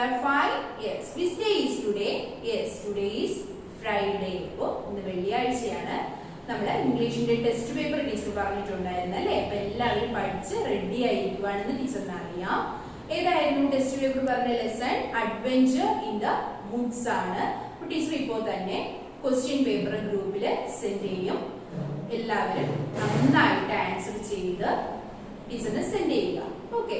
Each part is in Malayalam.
are fine? Yes. Which day is today? Yes, today is Friday. അപ്പോൾ ഇന്ന് വെള്ളിയാഴ്ചയാണ്. നമ്മൾ ഇംഗ്ലീഷിന്റെ ടെസ്റ്റ് പേപ്പർ ടീച്ചർ പറഞ്ഞിട്ടുണ്ടായിരുന്നു അല്ലേ? അപ്പോൾ എല്ലാവരും പഠിച്ച് റെഡി ആയിരിക്കുവാണെന്ന് ടീച്ചറിന് അറിയാം. ഏതായിരുന്നു ടെസ്റ്റ് പേപ്പർ പറഞ്ഞ lesson? Adventure in the Woods ആണ്. അപ്പോൾ ടീച്ചർ ഇപ്പോൾ തന്നെ ക്വസ്റ്റ്യൻ പേപ്പർ ഗ്രൂപ്പിൽ സെൻഡ് ചെയ്യും. എല്ലാവരും നന്നായിട്ട് ആൻസർ ചെയ്ത് ടീച്ചറിന് സെൻഡ് ചെയ്യുക. ഓക്കെ.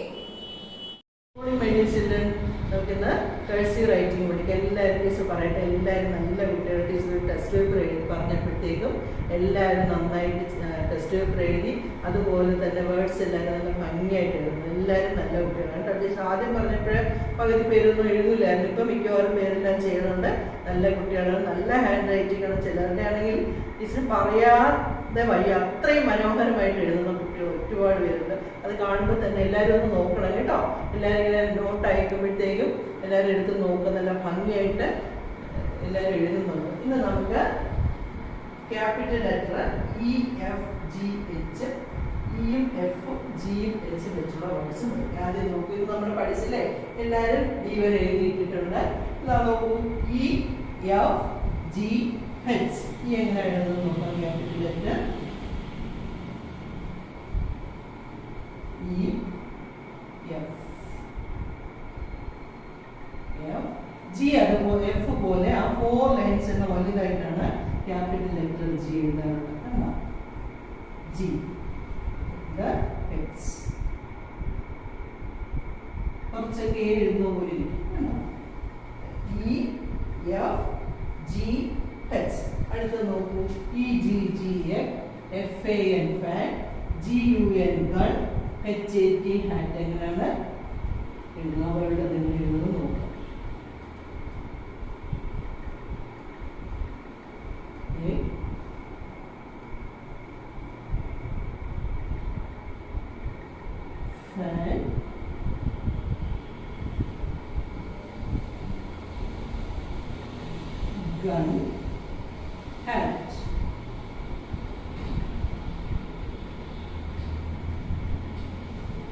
നമുക്കിന്ന് കഴ്സീവ് റൈറ്റിംഗ് പഠിക്കാം. എല്ലാവരും ടീച്ചർ പറയട്ടെ, എല്ലാവരും നല്ല കുട്ടികൾ. ടീച്ചർ ടെസ്റ്റ് പേപ്പർ എഴുതി പറഞ്ഞപ്പോഴത്തേക്കും എല്ലാവരും നന്നായിട്ട് ടെസ്റ്റ് പേപ്പർ എഴുതി, അതുപോലെ തന്നെ വേർഡ്സ് എല്ലാവരും നല്ല ഭംഗിയായിട്ട് എഴുതുന്നു. എല്ലാവരും നല്ല കുട്ടികളാണ് കേട്ടോ. ടീച്ചർ ആദ്യം പറഞ്ഞപ്പോൾ പകുതി പേരൊന്നും എഴുതില്ലായിരുന്നു. ഇപ്പം മിക്കവാറും പേരെല്ലാം ചെയ്യുന്നുണ്ട്. നല്ല കുട്ടികളാണ്, നല്ല ഹാൻഡ് റൈറ്റിംഗ് ആണ്. ചിലരുടെ ആണെങ്കിൽ ടീച്ചർ പറയാതെ വയ്യ, അത്രയും മനോഹരമായിട്ട് എഴുതുന്ന കുട്ടികൾ ഒരുപാട് പേരുണ്ട്. അത് കാണുമ്പോൾ തന്നെ എല്ലാവരും ഒന്ന് നോക്കണം കേട്ടോ. എല്ലാവരും ഇങ്ങനെ നോട്ട് അയക്കുമ്പോഴത്തേക്കും എല്ലാവരും എടുത്ത് നോക്കുക. നല്ല ഭംഗിയായിട്ട് എല്ലാവരും എഴുതുന്നുണ്ട്. ഇന്ന് നമുക്ക് ക്യാപിറ്റൽ ലെറ്റർ EFGH, ഇയും എഫും ജിയും എച്ചും വെച്ചുള്ള വേർഡ്സ് നോക്കി. ആദ്യം നോക്കൂ, ഇത് നമ്മൾ പഠിച്ചില്ലേ? എല്ലാവരും ഡി വരെ എഴുതിയിട്ടിട്ടുണ്ട്. ഇതാ നോക്കൂ, EFGH. ഈ എങ്ങനെ എഴുതുന്നു നോക്കാം. ക്യാപിറ്റൽ ലെറ്റർ ജി, അതുപോലെ എഫ് പോലെ ആ 4 ലൈൻസ് എന്ന വലുതായിട്ടാണ് ക്യാപിറ്റൽ ലെറ്റർ ജി എഴുതാറുള്ളത്. ജി കുറച്ചൊക്കെ എഴുതുന്ന പോലെ EFGH. അടുത്ത നോക്കൂ, EGGF, FAN fan, GUN gun, HAT hat. എങ്ങനെയാണ് എഴുതുന്ന വേർഡ് തന്നെ എഴുതുന്നത് നോക്കാം. Fan, gun, hat.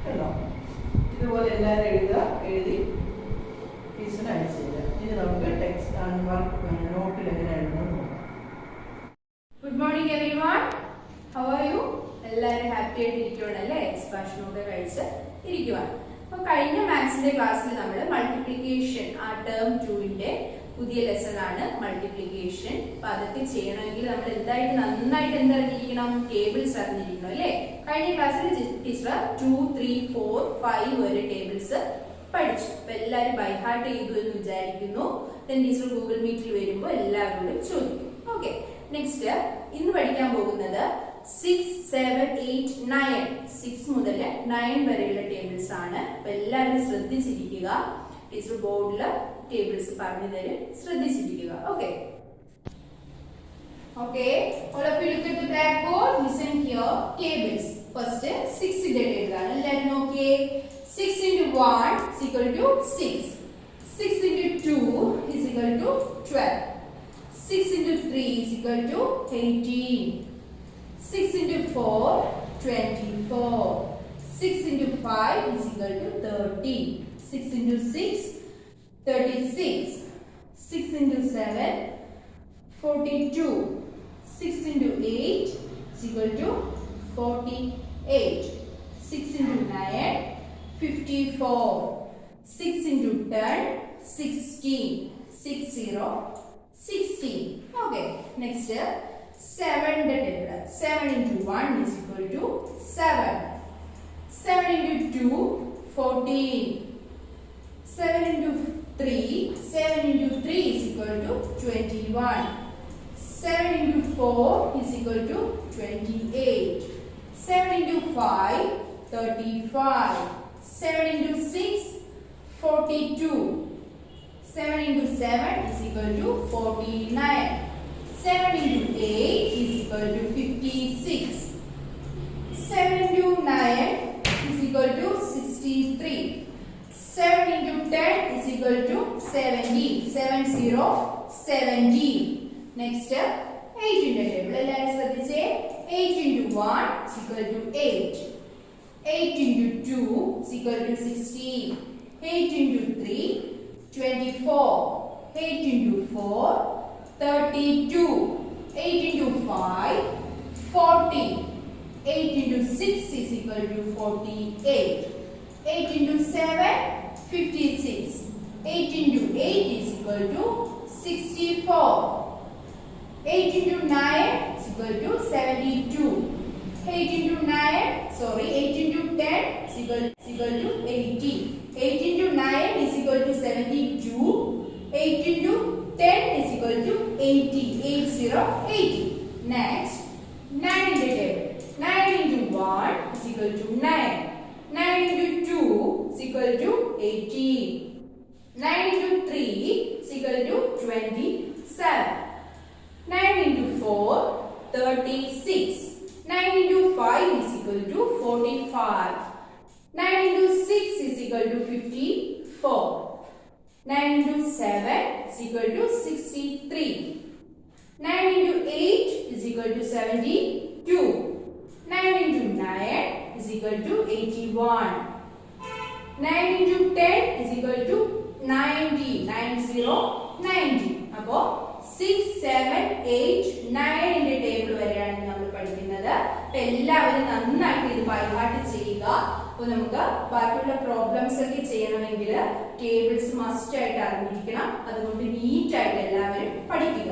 കേട്ടോ? ഇതുപോലെ എല്ലാവരും എഴുതുക. എഴുതി ടീച്ചറിന് അയച്ചു തരിക. ഇനി നമുക്ക് ടെക്സ്റ്റ് നോട്ടിൽ എങ്ങനെ എഴുതുന്നത് നോക്കാം. Good morning everyone. How are you? എല്ലാവരും ഹാപ്പി ആയിട്ട് ഇരിക്കുവാണല്ലേ? എക്സ്പാഷനൊക്കെ കഴിച്ച് ഇരിക്കുവാണ്. അപ്പോൾ കഴിഞ്ഞ മാത്സിന്റെ ക്ലാസ്സിൽ നമ്മൾ മൾട്ടിപ്ലിക്കേഷൻ, ആ ടേം 2ന്റെ പുതിയ ലെസൺ ആണ് മൾട്ടിപ്ലിക്കേഷൻ. അപ്പൊ അതൊക്കെ ചെയ്യണമെങ്കിൽ നമ്മൾ നന്നായിട്ട് എന്തറിഞ്ഞിരിക്കണം? ടേബിൾസ് അറിഞ്ഞിരിക്കണം അല്ലേ? കഴിഞ്ഞ ക്ലാസ്സിൽ ടീച്ചർ 2, 3, 4, 5 വരെ ടേബിൾസ് പഠിച്ചു. അപ്പൊ എല്ലാവരും ബൈ ഹാർട്ട് ചെയ്തു എന്ന് വിചാരിക്കുന്നു. ടീച്ചർ ഗൂഗിൾ മീറ്റിൽ വരുമ്പോൾ എല്ലാവരോടും ചോദിക്കും. ഓക്കെ. നെക്സ്റ്റ് ഇന്ന് പഠിക്കാൻ പോകുന്നത് 6, 7, 8, 9. 6 മുതൽ 9 വരെയുള്ള ടേബിൾസ് ആണ്. അപ്പൊ എല്ലാവരും ശ്രദ്ധിച്ചിരിക്കുക. ടീച്ചർ ബോർഡിൽ ടേബിൾസ് പറഞ്ഞു തരും, ശ്രദ്ധിച്ചിരിക്കുക. Okay. Okay, all of you look at the blackboard. Listen here. Tables. First 6 ന്റെ ടേബിൾ ആണ്. എല്ലാവരും നോക്കിയേ. 6 into 1 is equal to 6. 6 into 2 is equal to 12. 6 into 3 is equal to 18. 6 into 4, 24. 6 into 5 is equal to 30. 6 into 6, 36. 6 into 7, 42. 6 into 8 is equal to 48. 6 into 9, 54. 6 into 10, 16. 60, 16. Okay. Next, 7 the table. 7 into 1 is equal to 7. 7 into 2, 14. 7 into 3 is equal to 21. 7 into 4 is equal to 28. 7 into 5, 35. 7 into 6, 42. 7 into 7 is equal to 49. 7 into 8 is equal to 56. 7 into 9 is equal to 63. 7 into 10 is equal to 70. 70. Next, 8 in the table. Let's say 8 into 1 is equal to 8. 8 into 2 is equal to 16. 8 into 3 24. 8 into 4, 32. 8 into 5, 40. 8 into 6 is equal to 48. 8 into 7, 56. 8 into 8 is equal to 64. 8 into 9 is equal to 72. 8 into 8 into 10 is equal to 80. 8 into 9 is equal to 72. 8 into 10 is equal to 80. 80. Next, 9 in the table. 9 into 1 is equal to 9. 9 into 2 is equal to 18. 9 into 3 is equal to 27. 9 into 4, 36. 9 into 5 is equal to 45. 9 into 6 is equal to 54. 9 into 7 is equal to 63. 9 into 8 is equal to 72. 9 into 9 is equal to 81. 9 into 10 is equal to 90. 90. അപ്പോൾ 6, 7, 8, 9 ന്റെ ടേബിൾ വരെയാണ് നമ്മൾ പഠിക്കുന്നത്. അപ്പോൾ എല്ലാവരും നന്നായിട്ട് ഇത് ബൈഹാർട്ട് ചെയ്യുക. അപ്പോൾ നമുക്ക് ബാക്കിയുള്ള പ്രോബ്ലംസ് ഒക്കെ ചെയ്യണമെങ്കിൽ ടേബിൾസ് മസ്റ്റ് ആയിട്ട് അറിഞ്ഞിരിക്കണം. അതുകൊണ്ട് നീറ്റ് ആയിട്ട് എല്ലാവരും പഠിക്കുക.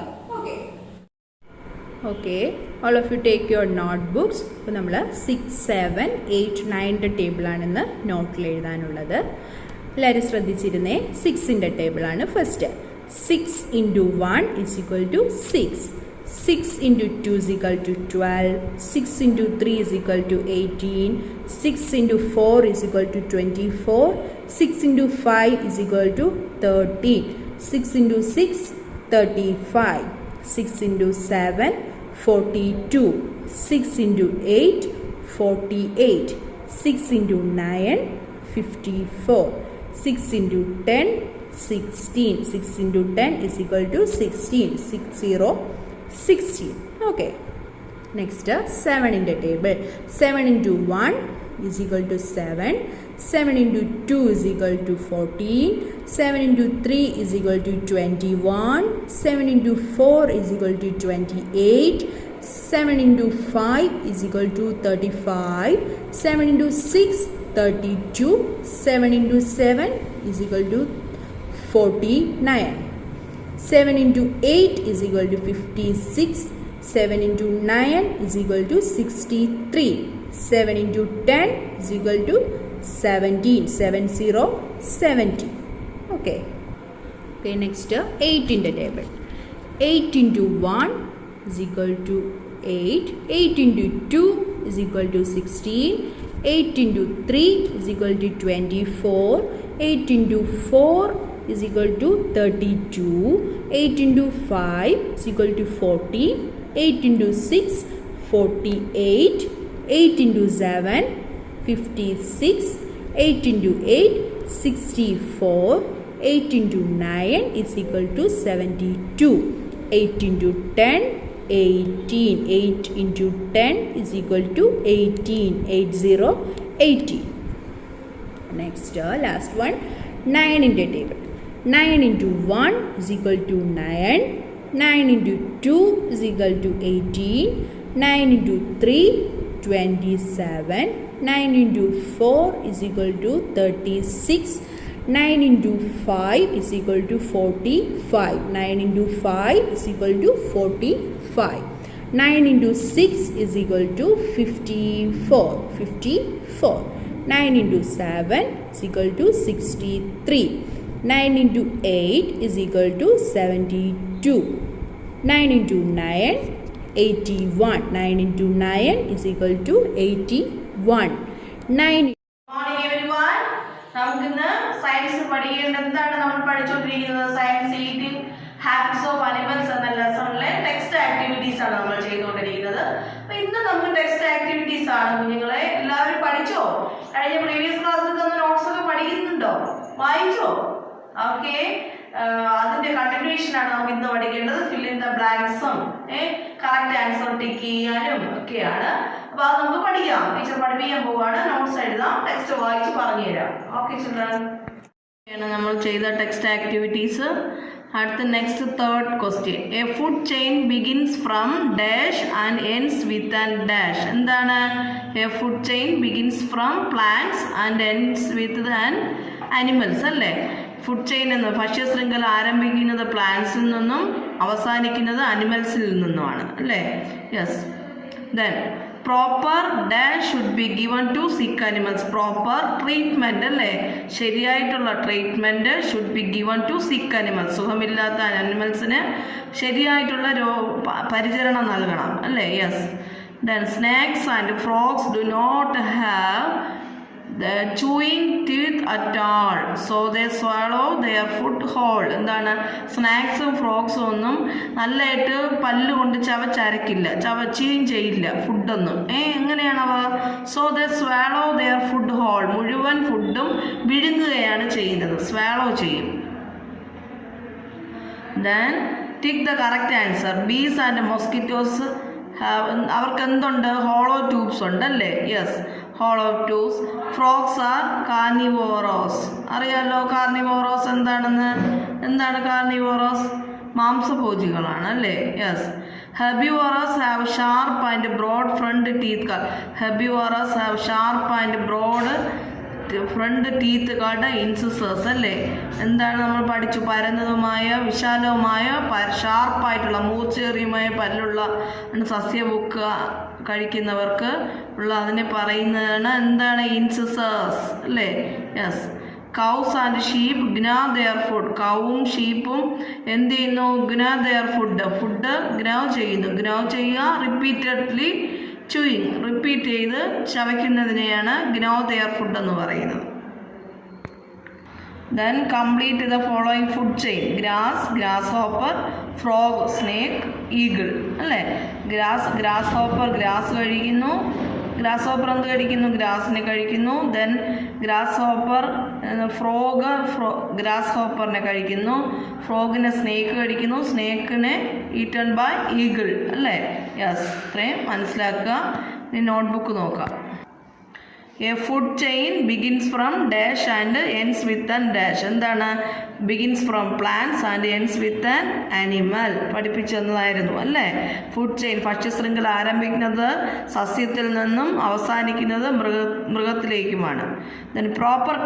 Okay, all of you take your not books. അപ്പോൾ നമ്മൾ 6, 7, 8, 9 ടേബിളാണെന്ന് നോട്ടിൽ എഴുതാനുള്ളത്. എല്ലാവരും ശ്രദ്ധിച്ചിരുന്നേ. 6ന്റെ ടേബിളാണ് first. 6 into 1 is equal to 6. 6 into 2 is equal to 12. 6 into 3 is equal to 18. 6 into 4 is equal to 24. 6 into 5 is equal to 13. 6 into 6, 35. 6 into 7, 42. 6 into 8, 48. 6 into 9, 54. 6 into 10, 16. 6 into 10 is equal to 16. 16. Okay. Next, 7 in the table. 7 into 1 is equal to 7. 7 into 2 is equal to 14. 7 into 3 is equal to 21. 7 into 4 is equal to 28. 7 into 5 is equal to 35. 7 into 6, 32. 7 into 7 is equal to 49. 7 into 8 is equal to 56. 7 into 9 is equal to 63. 7 into 10 is equal to 17. 70. Okay, next 8 in the table. 8 into 1 is equal to 8. 8 into 2 is equal to 16. 8 into 3 is equal to 24. 8 into 4 is equal to 32. 8 into 5 is equal to 40. 8 into 6, 48. 8 into 7, 56. 8 into 8, 64. 8 into 9 is equal to 72. 8 into 10, 18. 8 into 10 is equal to 18. 80. Next, last one, 9 in the table. 9 into 1 is equal to 9. 9 into 2 is equal to 18. 9 into 3, 27. 9 into 4 is equal to 36. 9 into 5 is equal to 45. 9 into 5 is equal to 45. 9 into 6 is equal to 54. 9 into 7 is equal to 63. 9 into 8 is equal to 72. 9 into 9, 81. 9 into 9 is equal to 81. 9. Morning everyone. നമുക്കിന്ന് സയൻസ് പഠിക്കേണ്ടതാണ്. നമ്മൾ പഠിച്ചുകൊണ്ടിരിക്കുന്നത് science eating habits of animals എന്ന ലെസണിലെ ടെക്സ്റ്റ് ആക്ടിവിറ്റീസ് ആണ് നമ്മൾ ചെയ്തുകൊണ്ടിരിക്കുന്നത്. അപ്പൊ ഇന്ന് നമുക്ക് ടെക്സ്റ്റ് ആക്ടിവിറ്റീസ് ആണ് കുഞ്ഞുങ്ങളെ. എല്ലാവരും പഠിച്ചോ? കഴിഞ്ഞ പ്രീവിയസ് ക്ലാസ്സിൽ തന്ന നോട്ട്സ് ഒക്കെ പഠിക്കുന്നുണ്ടോ? വായിച്ചോ? ഓക്കെ, അതിന്റെ കണ്ടിന്യൂഷൻ ആണ് നമുക്ക് ഇന്ന് പഠിക്കേണ്ടത്. ഫിൽ ഇൻ ദ ബ്ലാങ്ക്സും കറക്റ്റ് ആൻസർ ടിക്ക് ചെയ്യാനും ഒക്കെയാണ്. അപ്പൊ അത് നമുക്ക് പഠിക്കാം. ടീച്ചർ പഠിപ്പിക്കാൻ പോവാണ്. നോട്ട്സ് എഴുതാം, ടെക്സ്റ്റ് വായിച്ച് പറഞ്ഞു തരാം. Okay children. നമ്മൾ ചെയ്ത ടെക്സ്റ്റ് ആക്ടിവിറ്റീസ്. അടുത്ത next third question. A food chain begins from dash and ends with and dash. എന്താണ്? A food chain begins from plants and ends with and animals അല്ലേ? ഫുഡ് ചെയിൻ എന്ന് ഭക്ഷ്യശൃംഖല ആരംഭിക്കുന്നത് പ്ലാന്റ്സിൽ നിന്നും അവസാനിക്കുന്നത് അനിമൽസിൽ നിന്നുമാണ് അല്ലേ? Yes. Then proper dash should be given to sick animals. Proper treatment അല്ലേ? ശരിയായിട്ടുള്ള treatment should be given to sick animals. സുഖമില്ലാത്ത അനിമൽസിന് ശരിയായിട്ടുള്ള പരിചരണം നൽകണം അല്ലേ? Yes. Then snakes and frogs do not have the chewing teeth at all, so they swallow their food whole. എന്താണ്? സ്നാക്സും ഫ്രോഗ്സും ഒന്നും നല്ലതായിട്ട് പല്ല് കൊണ്ട് ചവച്ചരക്കില്ല, ചവച്ചുകയും ചെയ്യില്ല ഫുഡൊന്നും. എങ്ങനെയാണവ? So they swallow their food whole. മുഴുവൻ ഫുഡും വിഴുങ്ങുകയാണ് ചെയ്യുന്നത്, സ്വാലോ ചെയ്യും. Then tick the correct answer. Bees and mosquitoes അവർക്ക് എന്തുണ്ട്? ഹോളോ ട്യൂബ്സ് ഉണ്ട് അല്ലേ? Yes, hollow tubes. Frogs are carnivorous. അറിയാലോ കാർണിവോറോസ് എന്താണെന്ന്? എന്താണ് കാർണിവോറോസ്? മാംസഭോജികളാണ് അല്ലേ? Yes. Herbivores have sharp and broad front teeth. Herbivores have sharp and broad front teeth called incisors അല്ലേ? എന്താണ് നമ്മൾ പഠിച്ചു? പരന്നതുമായ വിശാലവുമായ ഷാർപ്പായിട്ടുള്ള മൂർച്ചേറിയുമായ പല്ലുള്ള സസ്യബുക്ക് കഴിക്കുന്നവർക്ക് ഉള്ള അതിനെ പറയുന്നതാണ് എന്താണ്? ഇൻസിസേഴ്സ് അല്ലേ? Yes. Cows and sheep gnaw their food. കൗവും ഷീപ്പും എന്ത് ചെയ്യുന്നു? Gnaw their food. Food gnaw ചെയ്യുന്നു. ഗ്നാവ് ചെയ്യുക, റിപ്പീറ്റഡ്ലി ചൂയിങ്, റിപ്പീറ്റ് ചെയ്ത് ചവയ്ക്കുന്നതിനെയാണ് ഗ്നോ ദെയർ ഫുഡ് എന്ന് പറയുന്നത്. Then complete the following food chain. Grass, grasshopper, frog, snake, eagle അല്ലേ? ഗ്രാസ് ഹോപ്പർ ഗ്രാസ് കഴിക്കുന്നു. ഗ്രാസ് ഹോപ്പർ എന്ത് കഴിക്കുന്നു? ഗ്രാസിനെ കഴിക്കുന്നു. ദെൻ ഗ്രാസ് ഹോപ്പർ ഫ്രോഗ് ഗ്രാസ് ഹോപ്പറിനെ കഴിക്കുന്നു. ഫ്രോഗിനെ സ്നേക്ക് കഴിക്കുന്നു. സ്നേക്കിനെ ഈറ്റൺ ബൈ ഈഗിൾ അല്ലേ? യെസ്. ഇത്രയും മനസ്സിലാക്കുക. ഇനി നോട്ട്ബുക്ക് നോക്കാം. A food chain begins from dash and ends with and dash. എന്താണ്? Begins from plants and ends with an animal. പഠിപ്പിച്ചു തന്നതായിരുന്നു അല്ലേ? ഫുഡ് ചെയിൻ ഭക്ഷ്യശൃംഖല ആരംഭിക്കുന്നത് സസ്യത്തിൽ നിന്നും അവസാനിക്കുന്നത് മൃഗത്തിലേക്കുമാണ്. Then proper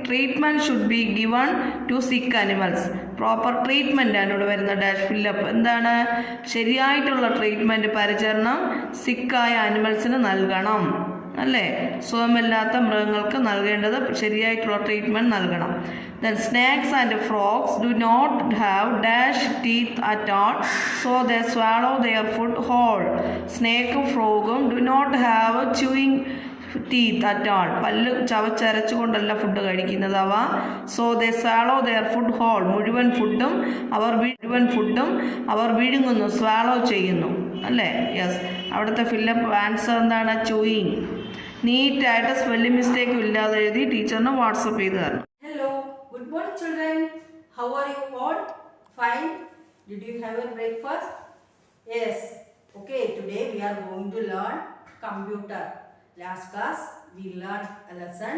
treatment should be given to sick animals. Proper treatment ആണ് ഇവിടെ വരുന്ന ഡാഷ് ഫില്ലപ്പ്. എന്താണ്? ശരിയായിട്ടുള്ള ട്രീറ്റ്മെൻറ്റ്, പരിചരണം സിക്കായ അനിമൽസിന് നൽകണം അല്ലേ? സുഖമില്ലാത്ത മൃഗങ്ങൾക്ക് നൽകേണ്ടത് ശരിയായിട്ടുള്ള ട്രീറ്റ്മെൻറ്റ് നൽകണം. Then snakes and frogs do not have dash teeth at all, so they swallow their food whole. സ്നേക്കും ഫ്രോഗും do not have chewing teeth at all. പല്ല് ചവച്ചരച്ചുകൊണ്ടല്ല ഫുഡ് കഴിക്കുന്നത് അവ. So they swallow their food whole. മുഴുവൻ ഫുഡും അവർ വിഴുങ്ങുന്നു, സ്വാലോ ചെയ്യുന്നു അല്ലേ? യെസ്. അവിടുത്തെ ഫില്ലപ്പ് ആൻസർ എന്താണ്? ചൂയിങ്. നീറ്റായിട്ട് സ്പെല്ലിംഗ് മിസ്റ്റേക്കും ഇല്ലാതെ എഴുതി ടീച്ചറിന് വാട്സപ്പ് ചെയ്ത് തരണം. Hello, good morning children. How are you all? Fine. Did you have your breakfast? Yes. Okay, today we are going to learn computer. Last class we learned a lesson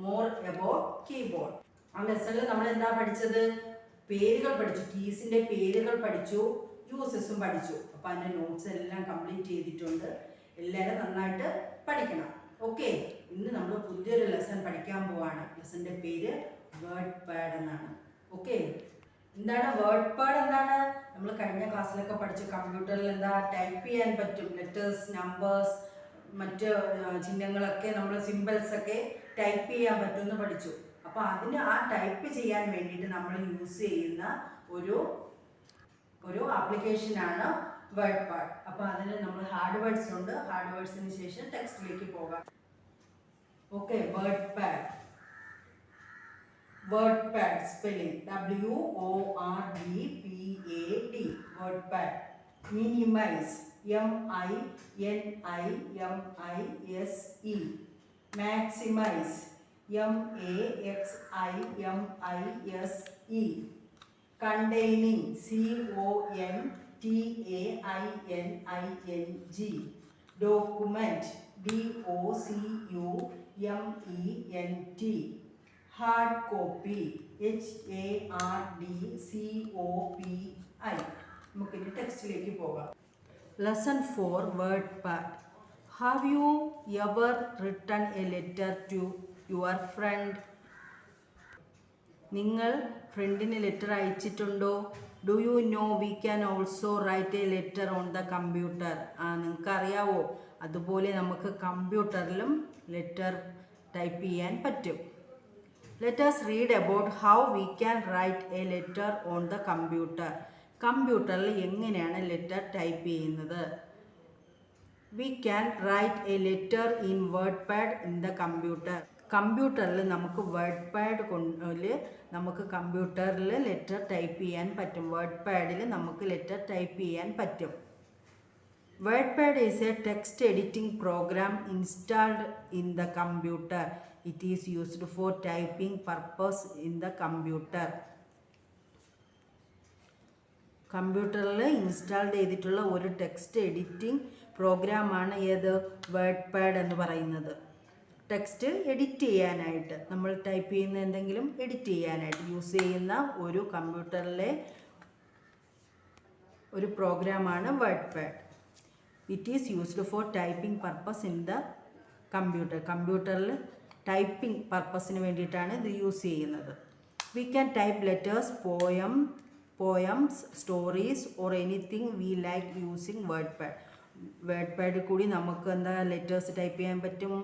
more about keyboard. ആ ലെസണിൽ നമ്മൾ എന്താ പഠിച്ചത്? പേരുകൾ പഠിച്ചു, കീസിന്റെ പേരുകൾ പഠിച്ചു, യൂസസും പഠിച്ചു. അപ്പോൾ അതിൻ്റെ നോട്ട്സ് എല്ലാം കംപ്ലീറ്റ് ചെയ്തിട്ടുണ്ട്. എല്ലാവരും നന്നായിട്ട് പഠിക്കണം. ഓക്കെ, ഇന്ന് നമ്മൾ പുതിയൊരു ലെസൺ പഠിക്കാൻ പോവാണ്. ലെസന്റെ പേര് വേർഡ് പാഡ് എന്നാണ്. ഓക്കെ, എന്താണ് വേർഡ് പാഡ്? എന്താണ്? നമ്മൾ കഴിഞ്ഞ ക്ലാസ്സിലൊക്കെ പഠിച്ചു കമ്പ്യൂട്ടറിൽ എന്താ ടൈപ്പ് ചെയ്യാൻ പറ്റും, ലെറ്റേഴ്സ്, നമ്പേഴ്സ്, മറ്റ് ചിഹ്നങ്ങളൊക്കെ, നമ്മൾ സിമ്പിൾസ് ഒക്കെ ടൈപ്പ് ചെയ്യാൻ പറ്റുമെന്ന് പഠിച്ചു. അപ്പോൾ അതിന് ആ ടൈപ്പ് ചെയ്യാൻ വേണ്ടിയിട്ട് നമ്മൾ യൂസ് ചെയ്യുന്ന ഒരു ആപ്ലിക്കേഷനാണ് വേർഡ് പാഡ്. അപ്പോൾ അതിന് നമ്മൾ ഹാർഡ് വേർഡ്സ് ഉണ്ട്. ഹാർഡ് വേർഡ്സിന് ശേഷം ടെക്സ്റ്റിലേക്ക് പോകാം. Okay, word pad. Word pad spelling WORDPAD. Word pad. Minimise MINIMISE. Maximise MAXIMISE. containing CONTAINING. document DOCUMENT. hard copy HARDCOPI. നമുക്കിനി ടെക്സ്റ്റിലേക്ക് പോകാം. Lesson 4 word pad. Have you ever written a letter to your friend? നിങ്ങൾ ഫ്രണ്ടിന് ലെറ്റർ അയച്ചിട്ടുണ്ടോ? Do you know we can also write a letter on the computer? നിങ്ങൾക്കറിയാവോ, അതുപോലെ നമുക്ക് കമ്പ്യൂട്ടറിലും ലെറ്റർ ടൈപ്പ് ചെയ്യാൻ പറ്റും. Let us read about how we can write a letter on the computer. കമ്പ്യൂട്ടറിൽ എങ്ങനെയാണ് ലെറ്റർ ടൈപ്പ് ചെയ്യുന്നത്? We can write a letter in word pad in the computer. കമ്പ്യൂട്ടറിൽ നമുക്ക് വേർഡ് പാഡ് കൊണ്ട് നമുക്ക് കമ്പ്യൂട്ടറിൽ ലെറ്റർ ടൈപ്പ് ചെയ്യാൻ പറ്റും. വേർഡ് പാഡിൽ നമുക്ക് ലെറ്റർ ടൈപ്പ് ചെയ്യാൻ പറ്റും. Word pad is a text editing program installed in the computer. It is used for typing purpose in the computer. കമ്പ്യൂട്ടറിൽ ഇൻസ്റ്റാൾ ചെയ്തിട്ടുള്ള ഒരു ടെക്സ്റ്റ് എഡിറ്റിംഗ് പ്രോഗ്രാമാണ് ഏത്? വേർഡ് പാഡ് എന്ന് പറയുന്നത്. ടെക്സ്റ്റ് എഡിറ്റ് ചെയ്യാനായിട്ട്, നമ്മൾ ടൈപ്പ് ചെയ്യുന്ന എന്തെങ്കിലും എഡിറ്റ് ചെയ്യാനായിട്ട് യൂസ് ചെയ്യുന്ന ഒരു കമ്പ്യൂട്ടറിലെ ഒരു പ്രോഗ്രാമാണ് word pad. It is used for typing purpose in the computer. കമ്പ്യൂട്ടറിൽ ടൈപ്പിംഗ് പർപ്പസിന് വേണ്ടിയിട്ടാണ് ഇത് യൂസ് ചെയ്യുന്നത്. We can type letters, poems, stories or anything we like using word pad. Word പാഡിൽ കൂടി നമുക്ക് എന്താ ലെറ്റേഴ്സ് ടൈപ്പ് ചെയ്യാൻ പറ്റും,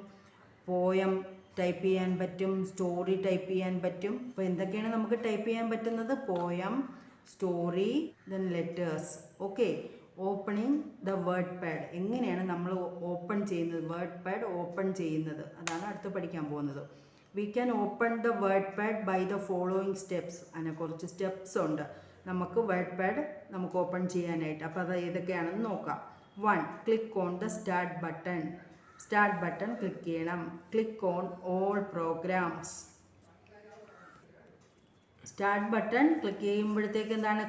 പോയം ടൈപ്പ് ചെയ്യാൻ പറ്റും, സ്റ്റോറി ടൈപ്പ് ചെയ്യാൻ പറ്റും. അപ്പോൾ എന്തൊക്കെയാണ് നമുക്ക് ടൈപ്പ് ചെയ്യാൻ പറ്റുന്നത്? Poem, story, then letters. Okay, opening the word pad. എങ്ങനെയാണ് നമ്മൾ ഓപ്പൺ ചെയ്യുന്നത്, വേർഡ് പാഡ് ഓപ്പൺ ചെയ്യുന്നത്, അതാണ് അടുത്ത് പഠിക്കാൻ പോകുന്നത്. We can open the word pad by the following steps. അതിനെ കുറച്ച് സ്റ്റെപ്സ് ഉണ്ട് നമുക്ക് വേർഡ് പാഡ് നമുക്ക് ഓപ്പൺ ചെയ്യാനായിട്ട്. അപ്പോൾ അത് ഏതൊക്കെയാണെന്ന് നോക്കാം. 1. Click on the start button. Start button click ചെയ്യണം. Click on all programs. Start button click ചെയ്യുമ്പോഴത്തേക്ക് എന്താണ്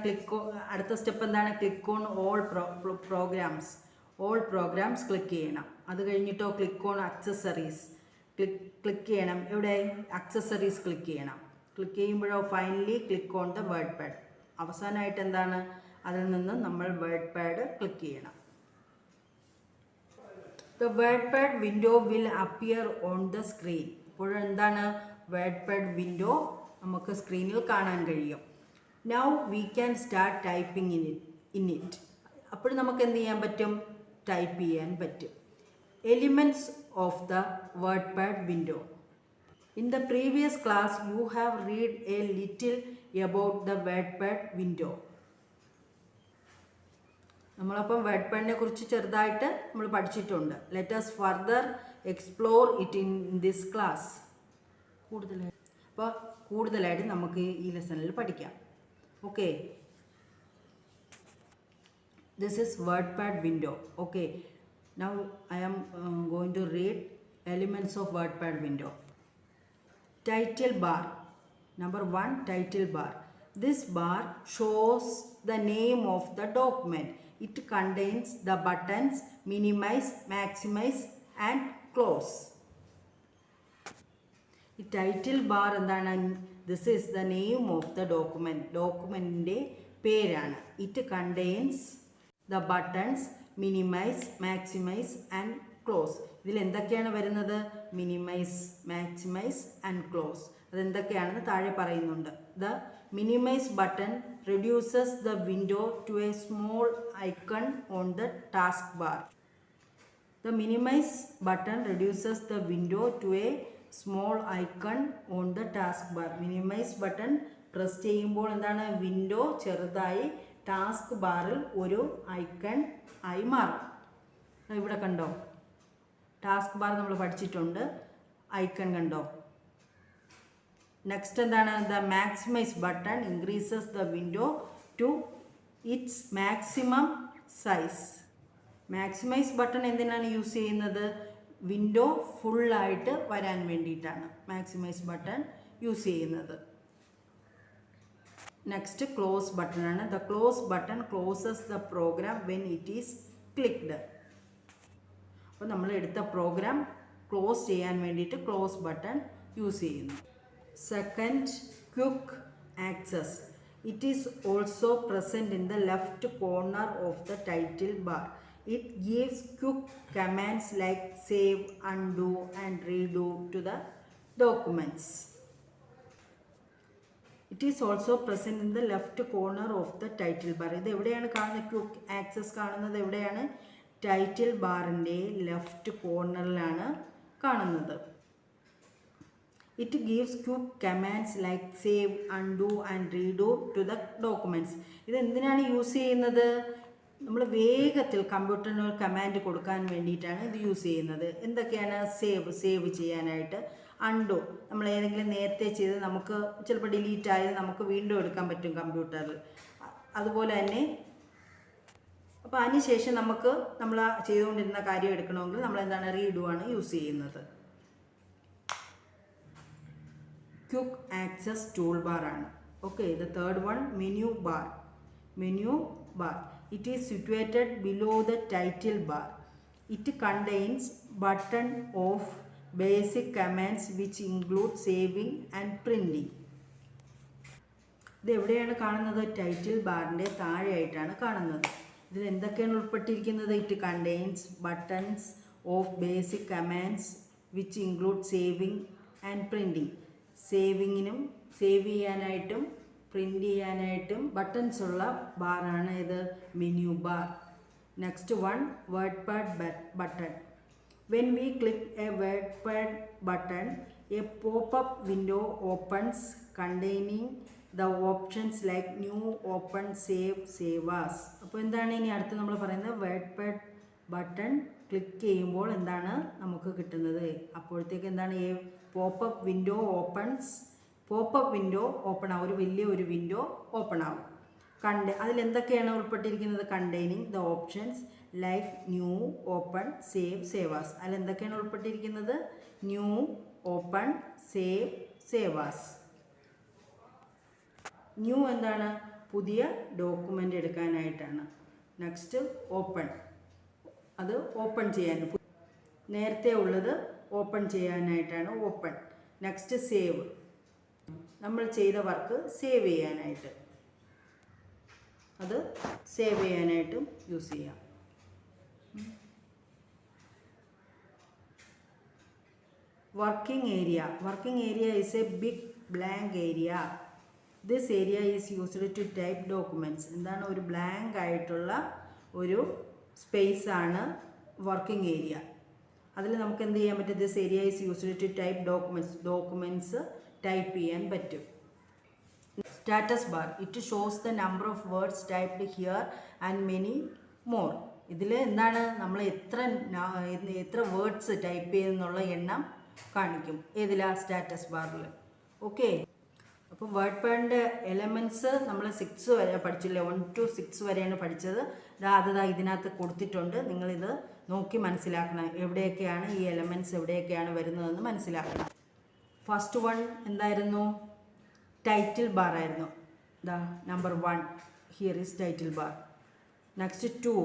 അടുത്ത സ്റ്റെപ്പ് എന്താണ്? Click on all programs. All programs click ചെയ്യണം. അത് കഴിഞ്ഞിട്ടോ ക്ലിക്ക് ഓൺ അക്സസറീസ് ക്ലിക്ക് ചെയ്യണം. എവിടെ? അക്സസറീസ് ക്ലിക്ക് ചെയ്യണം. ക്ലിക്ക് ചെയ്യുമ്പോഴോ finally click on the word pad. അവസാനമായിട്ട് എന്താണ്? അതിൽ നിന്ന് നമ്മൾ വേർഡ് പാഡ് ക്ലിക്ക് ചെയ്യണം. The word pad window will appear on the screen. ഇപ്പോൾ എന്താണ്? വേർഡ് പാഡ് വിൻഡോ നമുക്ക് സ്ക്രീനിൽ കാണാൻ കഴിയും. Now we can start typing in it. അപ്പോൾ നമുക്ക് എന്ത് ചെയ്യാൻ പറ്റും? ടൈപ്പ് ചെയ്യാൻ പറ്റും. Elements of the word pad window. In the previous class you have read a little about the word pad window. നമ്മളപ്പം വേർഡ് പാഡിനെ കുറിച്ച് ചെറുതായിട്ട് നമ്മൾ പഠിച്ചിട്ടുണ്ട്. Let us further explore it in this class. കൂടുതലായിട്ട് നമുക്ക് ഈ ലെസണിൽ പഠിക്കാം. Okay, this is word pad window. Okay, now I am going to read elements of word pad window. Title bar. Number 1, title bar. This bar shows the name of the document. It contains the buttons minimize, maximize and close. The title bar എന്താണ്? This is the name of the document. ഡോക്യുമെൻറ്റിൻ്റെ പേരാണ്. It contains the buttons minimize, maximize and close. ഇതിൽ എന്തൊക്കെയാണ് വരുന്നത്? Minimise, maximise and close. അതെന്തൊക്കെയാണെന്ന് താഴെ പറയുന്നുണ്ട്. The minimise button reduces the window to a small icon on the taskbar. The minimize button reduces the window to a small icon on the taskbar. Minimize button press ചെയ്യുമ്പോൾ എന്താണ്? വിൻഡോ ചെറുതായി ടാസ്ക് ബാറിൽ ഒരു ഐക്കൺ ആയി മാറും. ഇവിടെ കണ്ടോ? ടാസ്ക് ബാർ നമ്മൾ പഠിച്ചിട്ടുണ്ട്. ഐക്കൺ കണ്ടോ? നെക്സ്റ്റ് എന്താണ്? The maximise button increases the window to its maximum size. Maximise button എന്തിനാണ് യൂസ് ചെയ്യുന്നത്? വിൻഡോ ഫുള്ളായിട്ട് വരാൻ വേണ്ടിയിട്ടാണ് മാക്സിമൈസ് ബട്ടൺ യൂസ് ചെയ്യുന്നത്. നെക്സ്റ്റ് ക്ലോസ് ബട്ടൺ ആണ്. The close button closes the program when it is clicked. അപ്പോൾ നമ്മൾ എടുത്ത പ്രോഗ്രാം ക്ലോസ് ചെയ്യാൻ വേണ്ടിയിട്ട് ക്ലോസ് ബട്ടൺ യൂസ് ചെയ്യുന്നു. Second, quick access. It is also present in the left corner of the title bar. It gives quick commands like save, undo and redo to the documents. It is also present in the left corner of the title bar. ഇത് എവിടെയാണ് കാണുന്നത്? ക്വിക്ക് ആക്സസ് കാണുന്നത് എവിടെയാണ്? ടൈറ്റിൽ ബാറിൻ്റെ ലെഫ്റ്റ് കോർണറിലാണ് കാണുന്നത്. It gives quick commands like save, undo and redo to the documents. ഇത് എന്തിനാണ് യൂസ് ചെയ്യുന്നത്? നമ്മൾ വേഗത്തിൽ കമ്പ്യൂട്ടറിന് ഒരു കമാൻഡ് കൊടുക്കാൻ വേണ്ടിയിട്ടാണ് ഇത് യൂസ് ചെയ്യുന്നത്. എന്തൊക്കെയാണ്? സേവ് ചെയ്യാനായിട്ട്, അൺഡു നമ്മൾ ഏതെങ്കിലും നേരത്തെ ചെയ്ത് നമുക്ക് ചിലപ്പോൾ ഡിലീറ്റ് ആയത് നമുക്ക് വീണ്ടും എടുക്കാൻ പറ്റും കമ്പ്യൂട്ടറിൽ. അതുപോലെ തന്നെ അപ്പോൾ അതിനുശേഷം നമുക്ക് നമ്മൾ ചെയ്തുകൊണ്ടിരുന്ന കാര്യം എടുക്കണമെങ്കിൽ നമ്മൾ എന്താണ്? റീഡു ആണ് യൂസ് ചെയ്യുന്നത്. ക്വിക്ക് ആക്സസ് ടൂൾ ബാർ ആണ്. Okay, the third one menu bar. It is situated below the title bar. It contains button of basic commands which include saving and printing. ഇത് എവിടെയാണ് കാണുന്നത്? ടൈറ്റിൽ ബാറിൻ്റെ താഴെയായിട്ടാണ് കാണുന്നത്. ഇതിൽ എന്തൊക്കെയാണ് ഉൾപ്പെട്ടിരിക്കുന്നത്? It contains buttons of basic commands which include saving and printing. സേവിങ്ങിനും സേവ് ചെയ്യാനായിട്ടും പ്രിൻ്റ് ചെയ്യാനായിട്ടും ബട്ടൺസ് ഉള്ള ബാറാണ് ഇത് menu bar. Next one word pad button. When we click a word pad button a pop-up window opens containing the options like new, open, save as. അപ്പോൾ എന്താണ് ഇനി അടുത്ത് നമ്മൾ പറയുന്നത്? വേർഡ് പാഡ് ബട്ടൺ ക്ലിക്ക് ചെയ്യുമ്പോൾ എന്താണ് നമുക്ക് കിട്ടുന്നത്? അപ്പോഴത്തേക്ക് എന്താണ്? എ pop-up window opens. Pop-up window open ആവും, ഒരു വലിയൊരു വിൻഡോ ഓപ്പൺ ആവും. അതിലെന്തൊക്കെയാണ് ഉൾപ്പെട്ടിരിക്കുന്നത്? Containing the options like new, open, save as. അതിലെന്തൊക്കെയാണ് ഉൾപ്പെട്ടിരിക്കുന്നത്? New, open, save as. New എന്താണ്? പുതിയ ഡോക്യുമെൻ്റ് എടുക്കാനായിട്ടാണ്. നെക്സ്റ്റ് ഓപ്പൺ, അത് ഓപ്പൺ ചെയ്യാൻ, നേരത്തെ ഉള്ളത് ഓപ്പൺ ചെയ്യാനായിട്ടാണ് ഓപ്പൺ. നെക്സ്റ്റ് സേവ്, നമ്മൾ ചെയ്ത വർക്ക് സേവ് ചെയ്യാനായിട്ട്, അത് സേവ് ചെയ്യാനായിട്ടും യൂസ് ചെയ്യാം. Working area is a big blank area. This area is used to type documents. എന്താണ്? ഒരു ബ്ലാങ്ക് ആയിട്ടുള്ള ഒരു സ്പേസ് ആണ് വർക്കിംഗ് ഏരിയ. അതിൽ നമുക്ക് എന്ത് ചെയ്യാൻ പറ്റും? This area is used to type documents type ചെയ്യാൻ പറ്റും. Status bar. It shows the number of words typed here and many more. ഇതിൽ എന്താണ്? നമ്മൾ എത്ര വേർഡ്സ് ടൈപ്പ് ചെയ്തെന്നുള്ള എണ്ണം കാണിക്കും. ഏതിലാ? സ്റ്റാറ്റസ് ബാറിൽ. ഓക്കെ, അപ്പോൾ വേർഡ് പാഡിൻ്റെ എലമെൻറ്റ്സ് നമ്മൾ 6 വരെ പഠിച്ചില്ലേ? 1 to 6 വരെയാണ് പഠിച്ചത്. അത് ഇതിനകത്ത് കൊടുത്തിട്ടുണ്ട്. നിങ്ങളിത് നോക്കി മനസ്സിലാക്കണം. എവിടെയൊക്കെയാണ് ഈ എലമെൻറ്റ്സ് എവിടെയൊക്കെയാണ് വരുന്നതെന്ന് മനസ്സിലാക്കണം. ഫസ്റ്റ് വൺ എന്തായിരുന്നു? ടൈറ്റിൽ ബാർ ആയിരുന്നു. Number 1 here is title bar. Next 2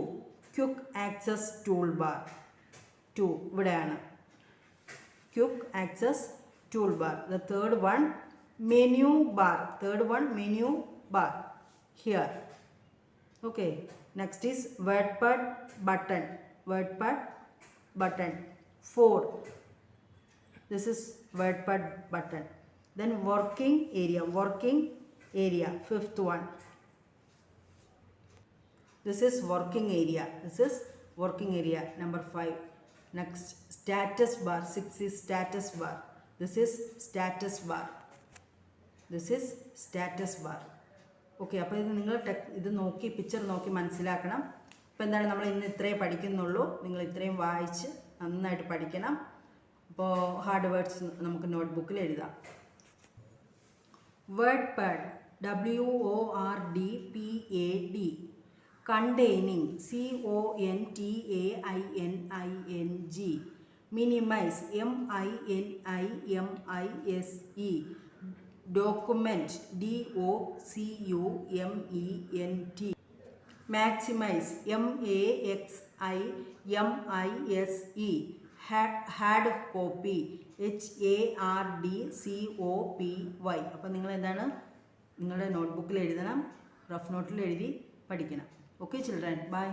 quick access tool bar. 2 ഇവിടെയാണ് quick access tool bar. The third one menu bar. Menu bar here. Okay, next is WordPad button. 4. This is WordPad button. Then working area. 5th one. This is working area. Number 5. Next status bar. 6 is status bar. This is status bar. Okay, അപ്പോൾ ഇത് നിങ്ങൾ ഇത് നോക്കി പിക്ചർ നോക്കി മനസ്സിലാക്കണം. അപ്പോൾ എന്താണ്? നമ്മൾ ഇന്ന് ഇത്രയും പഠിക്കുന്നുള്ളൂ. നിങ്ങൾ ഇത്രയും വായിച്ച് നന്നായിട്ട് പഠിക്കണം. അപ്പോൾ ഹാർഡ് വേർഡ്സ് നമുക്ക് നോട്ട്ബുക്കിൽ എഴുതാം. Word pad WORDPAD. Containing CONTAINING. Minimise MINIMISE. document DOCUMENT. maximize MAXIMISE. Hard copy, HARDCOPY. അപ്പോൾ നിങ്ങൾ എന്താണ് നിങ്ങളുടെ നോട്ട്ബുക്കിൽ എഴുതണം, റഫ് നോട്ടിൽ എഴുതി പഠിക്കണം. Okay children, by.